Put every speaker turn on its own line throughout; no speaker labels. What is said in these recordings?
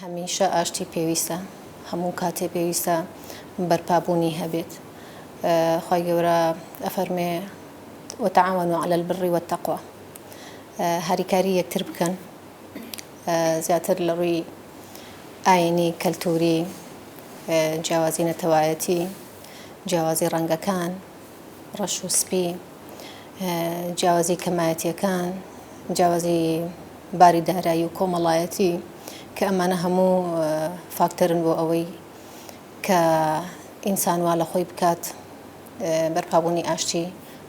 هەمیشە ئاشتی پێویستە، هەموو کاتێ پێویستە بەرپابوونی هەبێت. خی گەورە ئەفەرمێ وتعاونوا على البر والتقوى، هاریکاری یەکتر بکەن زیاتر لە ڕووی ئاینی کەلتوری، جیاوازی نەتەوایەتی، جیاوازی ڕەنگەکان، ڕەش و سپی، جیاوازی کەمایەتیەکان، جیاوازی باری دارایی و کۆمەڵایەتی کە ئەمانە هەموو فاکتەرن بۆ ئەوەی کە ئینسان وا لە خۆی بکات بەرپابوونی ئاشتی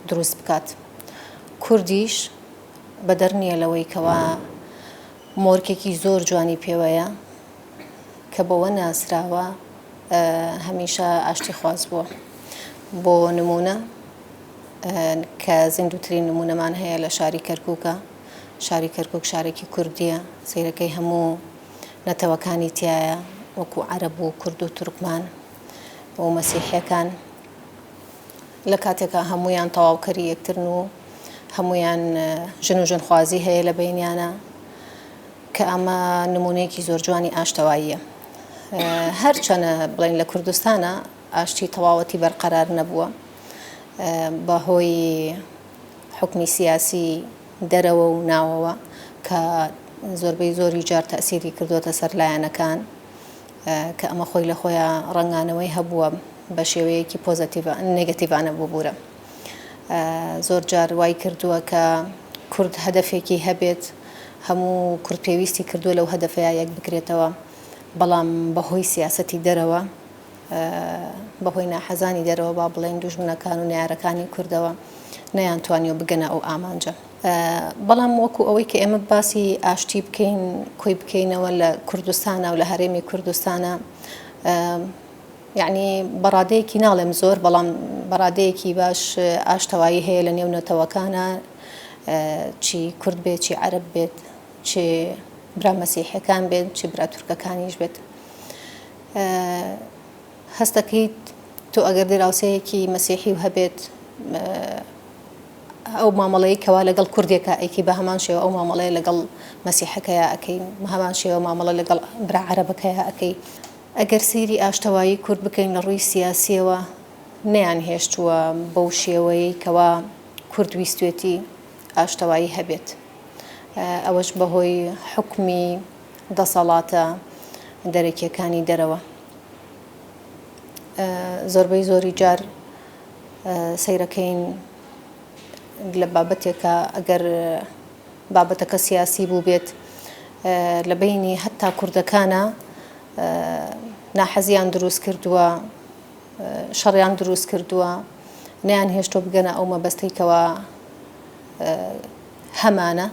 دروست بکات. کوردیش بەدەر نییە لەوەی کەوا مۆرکێکی زۆر جوانی پێوەیە کە بەوە ناسراوە هەمیشە ئاشتی خواز بووە. بۆ نمونە کە زیندووترین نمونەمان هەیە لە شاری کەرکووکە. شاری کەرکووک شارێکی کوردیە، سەیرەکەی هەموو نەتەوەکانی تایە وەکو عەرەب و کورد و تورکمان و مەسیحیەکان. لە کاتێکە هەمویان تەواوکەری یەکترن و هەمویان ژن و ژنخوازی هەیە لە بینیانە کە ئەمە نمونەیەکی زۆر جوانی ئاشتەواییە. هەرچەنە بڵێن لە کوردستانە ئاشتی تەواوەتی بەرقەرار نەبووە بەهۆی حکمی سیاسی دەرەوە و ناوەوە کە زۆربەی زۆری جار تەئسیری کردوتە سەر لایەنەکان کە ئەمە خۆی لە خۆیان ڕەنگانەوەی هەبووە بە شێوەیەکی پۆزەتیڤ نێگەتیڤانە بووبوورە. زۆر جار وای کردووە کە کورد هەدەفێکی هەبێت، هەموو کورد پێویستی کردووە لەو هەدەفەیە یەک بکرێتەوە، بەڵام بەهۆی سیاسەتی دەرەوە، بەهۆی ناحەزانی دەرەوە با بڵێن دوژمنەکان و نارەکانی کوردەوە نەیانتوانیوە بگەنە ئەو ئامانجە. بەڵام وەکو ئەوەی کە ئێمە باسی ئاشتی بکەین کۆی بکەینەوە لە کوردستانە و لە هەرێمی کوردستانە، یعنی بەڕادەیەکی ناڵێم زۆر، بەڵام بەڕادەیەکی باش ئاشتەوایی هەیە لە نێو نەتەوەکانە، چی کورد بێت، چی عەرەب بێت، چی برا مەسیحیەکان بێت، چی برا تورکەکانیش بێت. هەست دەکەیت تۆ ئەگەر دراوسەیەکی مەسیحی و هەبێت ئەو مامەڵەیە کەوا لەگەڵ کوردێکە ئەیکی بە هەمان شێوە ئەو مامەڵەیە لەگەڵ مەسیحەکەیە ئەەکەی، هەمان شێوە مامەڵە لەگەڵ برا عەرەبەکەیە ئەەکەی. ئەگەر سەیری ئاشتەوایی کورد بکەین لە ڕووی سیاسیەوە، نەیان هێشتووە بەو شێوەیەی کەوا کورد ویستوێتی ئاشتەوایی هەبێت. ئەوەش بەهۆی حکمی دەسەڵاتە دەرەکیەکانی دەرەوە. زۆربەی زۆری جار سەیرەکەین لە بابەتێکە ئەگەر بابەتەکە سیاسی بوو بێت لە بینی هەتا کوردەکانە ناحەزیان دروست کردووە، شەڕیان دروست کردووە، نەیان هێشتۆ بگەنە ئەو مەبەستەی کەوا هەمانە.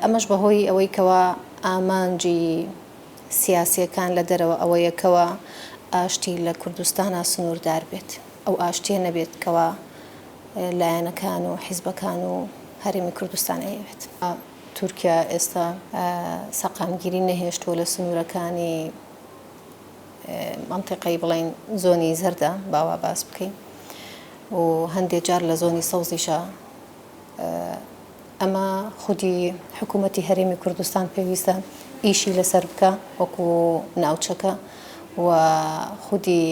ئەمەش بەهۆی ئەوەی کەوا ئامانجی سیاسیەکان لە دەرەوە ئەوەیەکەوە ئاشتی لە کوردستانە سنووردار بێت، ئەو ئاشتیە نەبێت کەوا لایەنەکان و حیزبەکان و هەرێمی کوردستان ئەیەوێت. تورکیا ئێستا سەقامگیری نەهێشتووە لە سنوورەکانی مەنتیقەی بڵێن زۆنی زەردە باوا باس بکەین و هەندێک جار لە زۆنی سەوزیشە. ئەمە خودی حکوومەتی هەرێمی کوردستان پێویستە ئیشی لەسەر بکە وەکو ناوچەکە، و خودی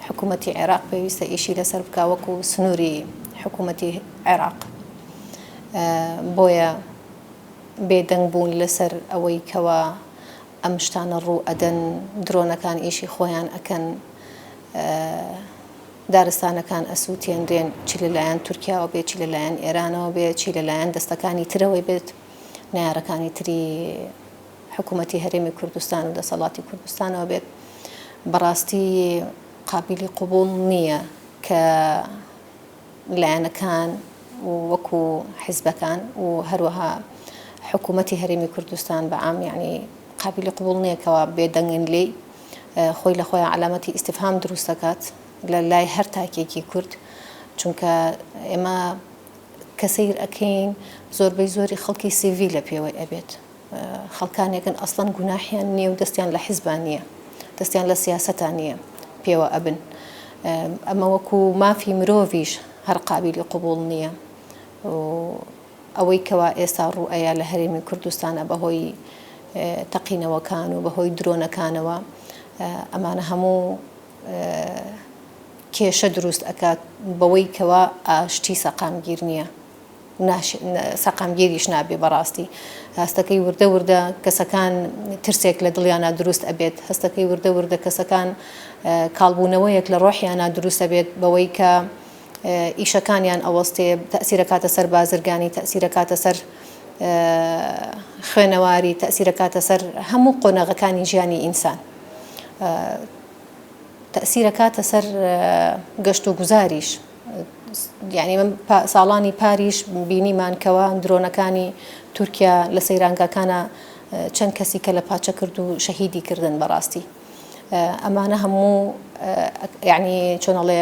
حکوومەتی عێراق پێویستە ئیشی لەسەر بکە وەکو سنووری حکوومەتی عێراق. بۆیە بێدەنگ بوون لەسەر ئەوەی کەوا ئەم شتانە ڕوو ئەدەن، درۆنەکان ئیشی خۆیان ئەکەن، دارستانەکان ئەسووتێنرێن، چی لەلایەن تورکیاوە بێت، چی لەلایەن ئێرانەوە بێت، چی لەلایەن دەستەکانی ترەوەی بێت، نایارەکانی تری حکوومەتی هەرێمی کوردستان و دەسەڵاتی کوردستانەوە بێت. بەڕاستی قابلی قبول نییە کە لایەنەکان وەکو حیزبەکان و هەروەها حکوومەتی هەرێمی کوردستان بەعام یعنی قابلی قبول نییە کەوا بێدەنگن لێی، خۆی لە خۆیان علامەتی ئیستیفهام دروست دەکات لە لای هەر تاکێکی کورد، چونکە ئێمە کە سەیر ئەکەین زۆربەی زۆری خەڵکی سیڤیل لە پێوەی ئەبێت، خەڵکانێکن ئەسڵەن گوناحیان نییە و دەستیان لە حیزبان نییە، دەستیان لە سیاسەتان نییە پێوە ئەبن. ئەمە وەکو مافی مرۆڤیش هەر قابلی قبول نییە. ئەوەی کەوا ئێستا ڕوئەیە لە هەرێمی کوردستانە بەهۆی تەقینەوەکان و بەهۆی درۆنەکانەوە ئەمانە هەموو کێشە دروست ئەکات بەوەی کەوا شتی سەقامگیر نییە سەقامگیریش نابێ بەڕاستی هەستەکەی وردە وردە کەسەکان ترسێک لە دڵیانە دروست ئەبێت هەستەکەی وردە وردە کەسەکان کاڵبوونەوەیەک لە ڕۆحیانە دروست ئەبێت بەوەی کە ئیشەکانیان ئەوەستێ تەسیرەکاتە سەر بازرگانی تەسیرەکاتە سەر خوێنەواری تەسیرەکاتە سەر هەموو قۆنەغەکانی ژیانی ئینسان تەسیرەکاتە سەر گەشت و گوزاریش یعنی من ساڵانی پاریش بینیمان کەوا درۆنەکانی تورکیا لە سەیرانگاکانە چەند کەسی کە لە پاچە کرد و شەهیدی کردن بەڕاستی ئەمانە هەموو یعنی چۆنەڵێ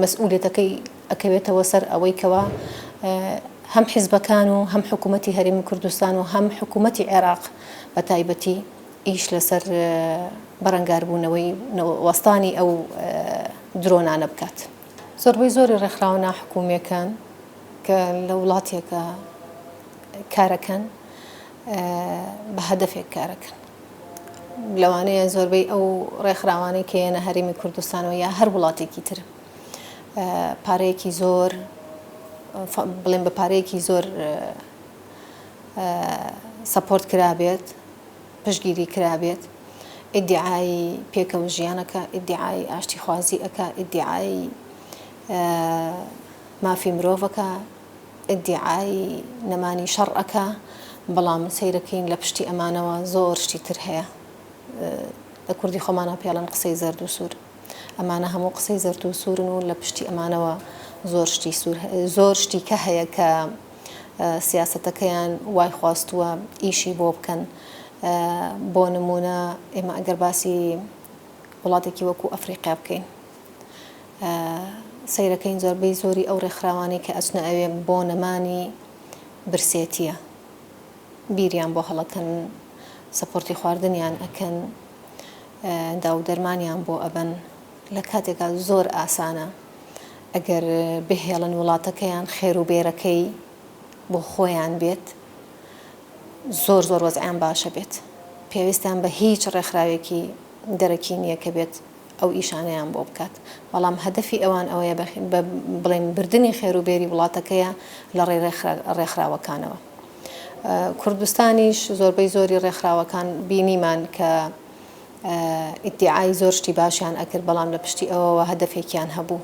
مەسئولیەتەکەی ئەکەوێتەوە سەر ئەوەی کەوا هەم حیزبەکان و هەم حکوومەتی هەرێمی کوردستان و هەم حکوومەتی عێراق بە تایبەتی ئیش لەسەر بەرەنگاربوونەوەی وەستانی ئەو درۆنانە بکات زۆربەی زۆری ڕێکخراوە ناحکوومیەکان کە لە وڵاتێکە کارەکەن بە هەدەفێک کارەکەن لەوانەیە زۆربەی ئەو ڕێکخراوانەی کە هێنە هەرێمی کوردستانەوە یا هەر وڵاتێکی تر پارەیەکی زۆر بڵێن بە پارەیەکی زۆر سەپۆرت کرابێت پشتگیری کرابێت ئیدعای پێکەوە ژیانەکە ئیدعای ئاشتی خوازی ئەکا ئیدعای مافی مرۆڤەکە ئیدعای نەمانی شەڕ ئەکا بەڵام سەیرەکەین لە پشتی ئەمانەوە زۆر شتی تر هەیە لە کوردی خۆمانە پێڵەن قسەی زەرد و سوور ئەمانە هەموو قسەی زەرد و سوورن و لە پشتی ئەمانەوە زۆر شتی کە هەیە کە سیاسەتەکەیان وای خواستووە ئیشی بۆ بکەن بۆ نمونە ئێمە ئەگەر باسی وڵاتێکی وەکو ئەفریقیا بکەین سەیرەکەین زۆربەی زۆری ئەو ڕێکخراوانەی کە ئەچنە ئەوێ بۆ نەمانی برسێتیە بیریان بۆ هەڵەکەن سەپۆرتی خواردنیان ئەکەن داو دەرمانیان بۆ ئەبەن لە کاتێکا زۆر ئاسانە ئەگەر بهێڵن وڵاتەکەیان خێر و بێرەکەی بۆ خۆیان بێت زۆر وەزعیان باشە بێت پێویستیان بە هیچ ڕێکخراوێکی دەرەکی نییە کە بێت ئەو ئیشانەیان بۆ بکات بەڵام هەدەفی ئەوان ئەوەیە بڵێن بردننی خێر و بێری وڵاتەکەیە لە ڕێ ڕێکخراوەکانەوە کوردستانیش زۆربەی زۆری ڕێکخراوەکان بینیمان کە ئیدعای زۆر شتی باشیان ئەکرد بەڵام لە پشتی ئەوەوە هەدەفێکیان هەبوو